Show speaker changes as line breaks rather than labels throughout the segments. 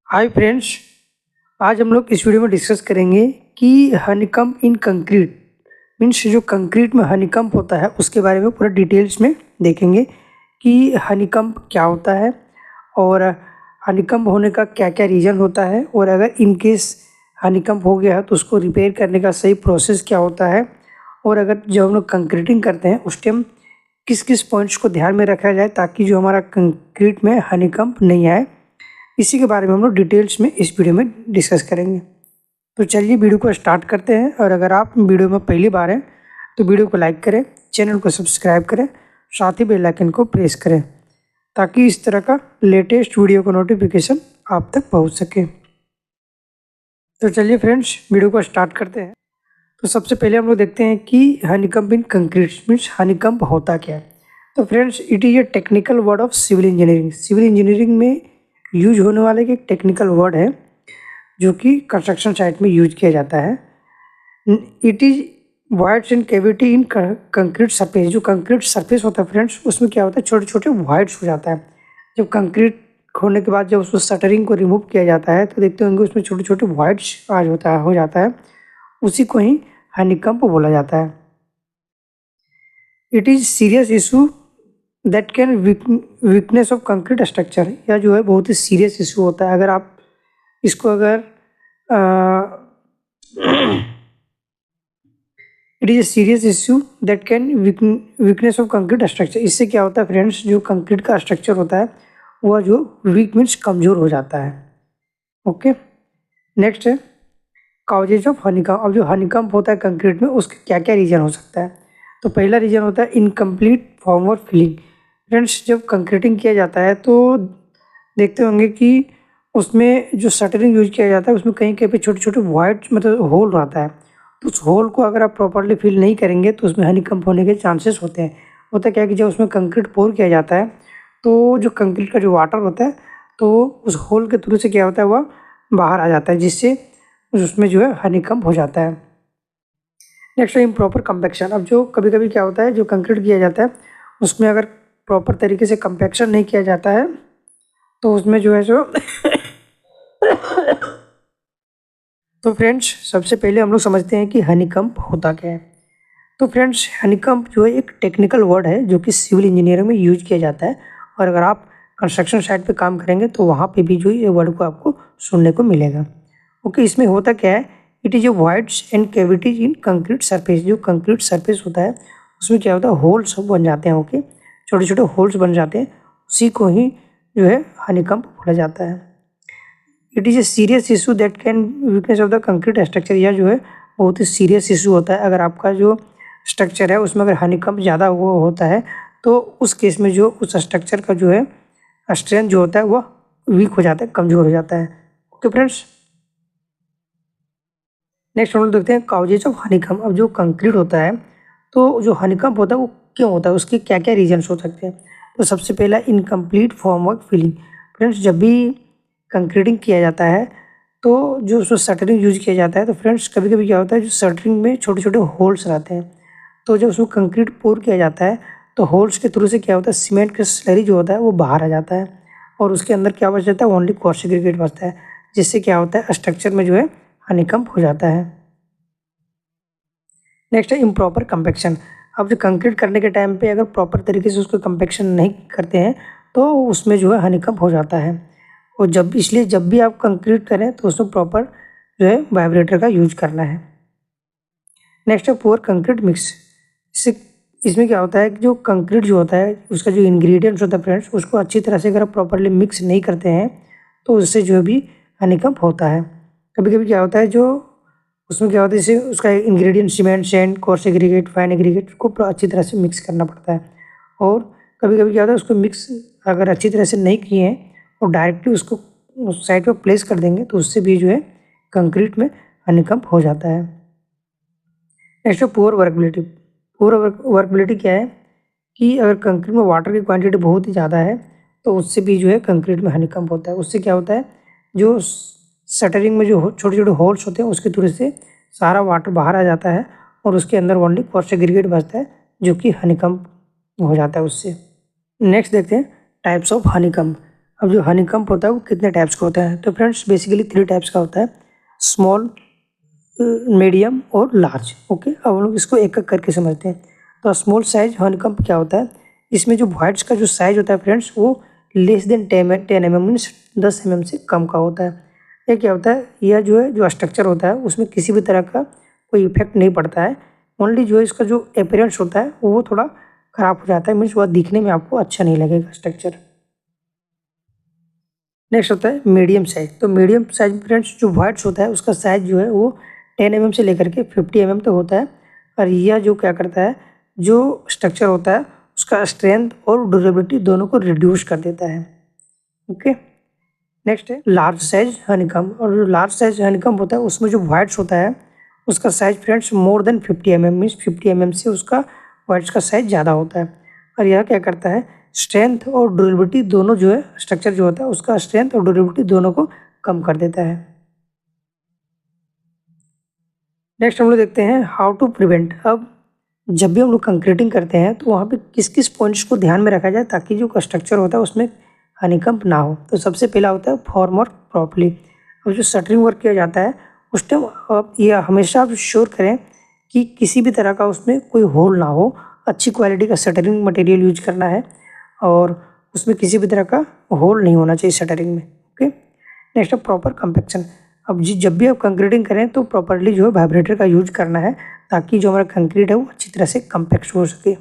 Hi friends, आज हम लोग इस वीडियो में डिस्कस करेंगे कि हनीकम्ब इन कंक्रीट मीन्स जो कंक्रीट में हनीकम्ब होता है उसके बारे में पूरा डिटेल्स में देखेंगे कि हनीकम्ब क्या होता है और हनीकम्ब होने का क्या क्या रीज़न होता है, और अगर इन केस हनीकम्ब हो गया है तो उसको रिपेयर करने का सही प्रोसेस क्या होता है, और अगर जब हम लोग कंक्रीटिंग करते हैं उस टाइम किस किस पॉइंट्स को ध्यान में रखा जाए ताकि जो हमारा कंक्रीट में हनीकम्ब नहीं आए। इसी के बारे में हम लोग डिटेल्स में इस वीडियो में डिस्कस करेंगे। तो चलिए वीडियो को स्टार्ट करते हैं, और अगर आप वीडियो में पहली बार हैं तो वीडियो को लाइक करें, चैनल को सब्सक्राइब करें, साथ ही बेल आइकन को प्रेस करें ताकि इस तरह का लेटेस्ट वीडियो का नोटिफिकेशन आप तक पहुंच सके। तो चलिए फ्रेंड्स वीडियो को स्टार्ट करते हैं। तो सबसे पहले हम लोग देखते हैं कि हनीकम्ब इन कंक्रीट मीन्स हनीकम्ब होता क्या है। तो friends, it is a technical word of civil engineering. Civil engineering में यूज होने वाले एक टेक्निकल वर्ड है जो कि कंस्ट्रक्शन साइट में यूज किया जाता है। It is voids and cavity in concrete surface. जो कंक्रीट सरफेस होता है फ्रेंड्स, उसमें क्या होता है, छोटे छोटे वॉइड्स हो जाता है। जब कंक्रीट होने के बाद जब उसको शटरिंग को रिमूव किया जाता है तो देखते होंगे उसमें छोटे छोटे वॉइड्स आज हो जाता है। उसी को ही हनीकम्ब बोला जाता है। It is serious issue that can weakness of concrete structure. यह जो है बहुत ही सीरियस इशू होता है। अगर आप इसको अगर it is a serious issue that can weakness of concrete structure. इससे क्या होता है फ्रेंड्स, जो कंक्रीट का स्ट्रक्चर होता है वह जो वीक मीन्स कमज़ोर हो जाता है। ओके, नेक्स्ट है कॉजेज ऑफ हनीकम्ब। अब जो हनीकम्ब होता है कंक्रीट में उसके क्या क्या रीज़न हो सकता है। तो पहला रीज़न होता है इनकम्प्लीट फॉर्म और फिलिंग। फ्रेंड्स, जब कंक्रीटिंग किया जाता है तो देखते होंगे कि उसमें जो शटरिंग यूज किया जाता है उसमें कहीं कहीं पे छोटे छोटे वॉइड मतलब होल रहता है। तो उस होल को अगर आप प्रॉपरली फिल नहीं करेंगे तो उसमें हनीकम्ब होने के चांसेस होते हैं। होता क्या है कि जब उसमें कंक्रीट पोर किया जाता है तो जो कंक्रीट का जो वाटर होता है तो उस होल के थ्रू से क्या होता है वह बाहर आ जाता है, जिससे उसमें जो है हनीकम्ब हो जाता है। नेक्स्ट है इम्प्रॉपर कंपैक्शन। अब जो कभी कभी क्या होता है, जो कंक्रीट किया जाता है उसमें अगर प्रॉपर तरीके से कंपैक्शन नहीं किया जाता है तो उसमें जो है सो तो फ्रेंड्स, सबसे पहले हम लोग समझते हैं कि हनीकम्ब होता क्या है। तो फ्रेंड्स, हनीकम्ब जो है एक टेक्निकल वर्ड है जो कि सिविल इंजीनियरिंग में यूज किया जाता है, और अगर आप कंस्ट्रक्शन साइट पे काम करेंगे तो वहाँ पे भी जो ये वर्ड को आपको सुनने को मिलेगा। ओके, इसमें होता क्या है, it is A voids and cavities in concrete surface. जो कंक्रीट सरफेस होता है उसमें क्या होता है, होल्स बन जाते हैं। ओके, छोटे छोटे होल्स बन जाते हैं, उसी को ही जो है हनीकम्ब बोला जाता है। It is a serious issue that can weakness of the concrete structure. यह जो है बहुत ही सीरियस इशू होता है। अगर आपका जो स्ट्रक्चर है उसमें अगर हनीकम्ब ज़्यादा वो होता है तो उस केस में जो उस स्ट्रक्चर का जो है स्ट्रेंथ जो होता है वह वीक हो जाता है, कमज़ोर हो जाता है। ओके फ्रेंड्स, नेक्स्ट हम लोग देखते हैं काउजेज ऑफ हनीकम्ब। अब जो कंक्रीट होता है तो जो हनीकम्ब होता है वो क्यों होता है, उसके क्या क्या रीजन्स हो सकते हैं। तो सबसे पहला इनकम्प्लीट फॉर्मवर्क फिलिंग। फ्रेंड्स, जब भी कंक्रीटिंग किया जाता है तो जो उसमें शटरिंग यूज किया जाता है तो फ्रेंड्स कभी कभी क्या होता है, जो शटरिंग में छोटे छोटे होल्स रहते हैं, तो जब उसमें कंक्रीट पोर किया जाता है तो होल्स के थ्रू से क्या होता है, सीमेंट का स्लरी जो होता है वो बाहर आ जाता है, और उसके अंदर क्या बच जाता है, ओनली कोर्स एग्रीगेट बचता है, जिससे क्या होता है स्ट्रक्चर में जो है हनीकम्ब हो जाता है। नेक्स्ट है इम्प्रॉपर कंपैक्शन। अब जो कंक्रीट करने के टाइम पे अगर प्रॉपर तरीके से उसको कंपैक्शन नहीं करते हैं तो उसमें जो है हनीकम्ब हो जाता है। और जब भी आप कंक्रीट करें तो उसमें प्रॉपर जो है वाइब्रेटर का यूज करना है। नेक्स्ट है पुअर कंक्रीट मिक्स। इसमें क्या होता है कि जो कंक्रीट जो होता है उसका जो इंग्रेडिएंट्स होता है फ्रेंड्स, उसको अच्छी तरह से अगर आप प्रॉपरली मिक्स नहीं करते हैं तो उससे जो भी हनीकम्ब होता है। कभी कभी क्या होता है, जो उसमें क्या होता है, जैसे उसका ingredient cement, sand, coarse aggregate, fine aggregate को अच्छी तरह से मिक्स करना पड़ता है। और कभी कभी क्या होता है, उसको मिक्स अगर अच्छी तरह से नहीं किए हैं और डायरेक्टली उसको उस साइड पर प्लेस कर देंगे तो उससे भी जो है कंक्रीट में हनीकम्ब हो जाता है। नेक्स्ट है पुअर वर्कबिलिटी। पुअर वर्कबिलिटी क्या है कि अगर कंक्रीट में वाटर की क्वांटिटी बहुत ही ज़्यादा है तो उससे भी जो है कंक्रीट में हनीकम्ब होता है। उससे क्या होता है, जो शटरिंग में जो छोटे छोटे होल्स होते हैं उसके थ्रू से सारा वाटर बाहर आ जाता है और उसके अंदर ओनली कोर्स एग्रीगेट बचता है जो कि हनीकम्ब हो जाता है उससे। नेक्स्ट देखते हैं टाइप्स ऑफ हनीकम्ब। अब जो हनीकम्ब होता है वो कितने टाइप्स का होता है? तो फ्रेंड्स बेसिकली 3 टाइप्स का होता है, स्मॉल, मीडियम और लार्ज। ओके, अब हम लोग इसको एक-एक करके समझते हैं। तो स्मॉल साइज हनीकम्ब क्या होता है? इसमें जो वाइट्स का जो साइज होता है फ्रेंड्स वो less than 10 mm means 10 mm से कम का होता है। ये क्या होता है? यह जो है जो स्ट्रक्चर होता है उसमें किसी भी तरह का कोई इफेक्ट नहीं पड़ता है। ओनली जो है इसका जो अपीयरेंस होता है वो थोड़ा ख़राब हो जाता है, मीन्स वह दिखने में आपको अच्छा नहीं लगेगा स्ट्रक्चर। नेक्स्ट होता है मीडियम साइज। तो मीडियम साइज फ्रेंड्स जो वाइट्स होता है उसका साइज जो है वो 10 mm से लेकर के 50 mm तक होता है। और यह जो क्या करता है, जो स्ट्रक्चर होता है उसका स्ट्रेंथ और ड्यूरेबिलिटी दोनों को रिड्यूस कर देता है। ओके, नेक्स्ट है लार्ज साइज हनीकम्ब। और जो लार्ज साइज हनीकम्ब होता है उसमें जो वाइट्स होता है उसका size friends more than 50 mm means 50 mm से उसका वाइट्स का साइज ज़्यादा होता है। और यह क्या करता है, स्ट्रेंथ और ड्यूरेबिलिटी दोनों जो है स्ट्रक्चर जो होता है उसका स्ट्रेंथ और ड्यूरेबिलिटी दोनों को कम कर देता है। नेक्स्ट हम लोग देखते हैं हाउ टू प्रिवेंट। अब जब भी हम लोग कंक्रीटिंग करते हैं तो वहाँ पे किस किस पॉइंट्स को ध्यान में रखा जाए ताकि जो स्ट्रक्चर होता है उसमें हनीकम्ब ना हो। तो सबसे पहला होता है फॉर्म वर्क प्रॉपर्ली। अब जो शटरिंग वर्क किया जाता है उस टाइम आप ये हमेशा आप श्योर करें कि किसी भी तरह का उसमें कोई होल ना हो। अच्छी क्वालिटी का शटरिंग मटेरियल यूज करना है और उसमें किसी भी तरह का होल नहीं होना चाहिए शटरिंग में। ओके, नेक्स्ट है प्रॉपर कंपैक्शन। अब जब भी आप कंक्रीटिंग करें तो प्रॉपरली जो है वाइब्रेटर का यूज करना है ताकि जो हमारा कंक्रीट है वो अच्छी तरह से कंपैक्ट हो सके।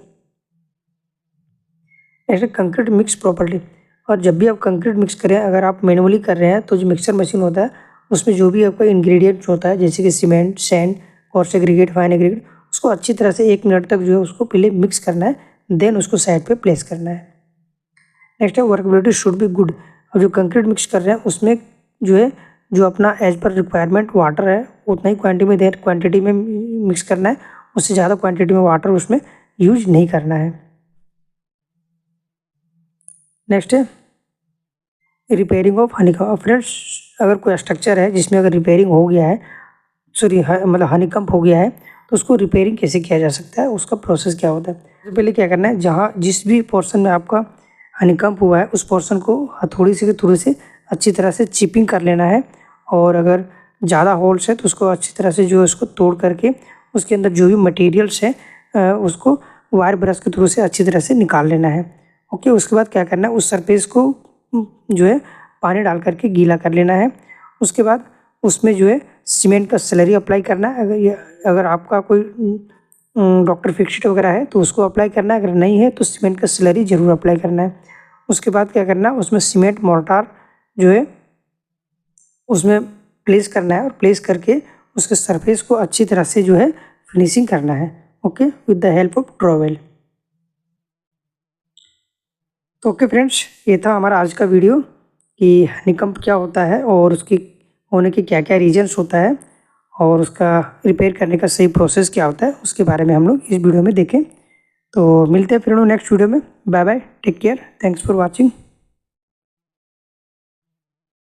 नेक्स्ट है कंक्रीट मिक्स प्रॉपरली। और जब भी आप कंक्रीट मिक्स करें, अगर आप मैनुअली कर रहे हैं तो जो मिक्सर मशीन होता है उसमें जो भी आपका इंग्रेडिएंट्स होता है जैसे कि cement, sand, coarse aggregate, fine aggregate, उसको अच्छी तरह से 1 मिनट तक जो है उसको पहले मिक्स करना है, देन उसको साइड पे प्लेस करना है। नेक्स्ट है वर्कबिलिटी शुड बी गुड। अब जो कंक्रीट मिक्स कर रहे हैं उसमें जो है जो अपना एज पर रिक्वायरमेंट वाटर है उतना ही क्वांटिटी में मिक्स करना है, उससे ज़्यादा क्वांटिटी में वाटर उसमें यूज नहीं करना है। नेक्स्ट है रिपेयरिंग ऑफ हनीकम्ब। फ्रेंड्स अगर कोई स्ट्रक्चर है जिसमें अगर रिपेयरिंग हो गया है, सॉरी मतलब हनीकम्ब हो गया है, तो उसको रिपेयरिंग कैसे किया जा सकता है, उसका प्रोसेस क्या होता है? सबसे पहले क्या करना है, जहाँ जिस भी पोर्शन में आपका हनीकम्ब हुआ है उस पोर्शन को हथौड़ी से थोड़ी से अच्छी तरह से चिपिंग कर लेना है। और अगर ज़्यादा होल्स है तो उसको अच्छी तरह से जो है उसको तोड़ करके उसके अंदर जो भी मटेरियल्स है उसको वायर ब्रश के थ्रू से अच्छी तरह से निकाल लेना है। ओके, उसके बाद क्या करना है, उस सरफेस को जो है पानी डाल करके गीला कर लेना है। उसके बाद उसमें जो है सीमेंट का स्लरी अप्लाई करना है। अगर आपका कोई डॉक्टर फिक्सिट वगैरह है तो उसको अप्लाई करना है, अगर नहीं है तो सीमेंट का स्लरी ज़रूर अप्लाई करना है। उसके बाद क्या करना है, उसमें सीमेंट मोर्टार जो है उसमें प्लेस करना है और प्लेस करके उसके सरफेस को अच्छी तरह से जो है फिनिशिंग करना है। Okay, with the help of trowel. तो ओके फ्रेंड्स, ये था हमारा आज का वीडियो कि हनीकम्ब क्या होता है और उसकी होने के क्या क्या रीजन्स होता है और उसका रिपेयर करने का सही प्रोसेस क्या होता है उसके बारे में हम लोग इस वीडियो में देखें। तो मिलते हैं फिर नेक्स्ट वीडियो में। Bye bye, take care, thanks for watching.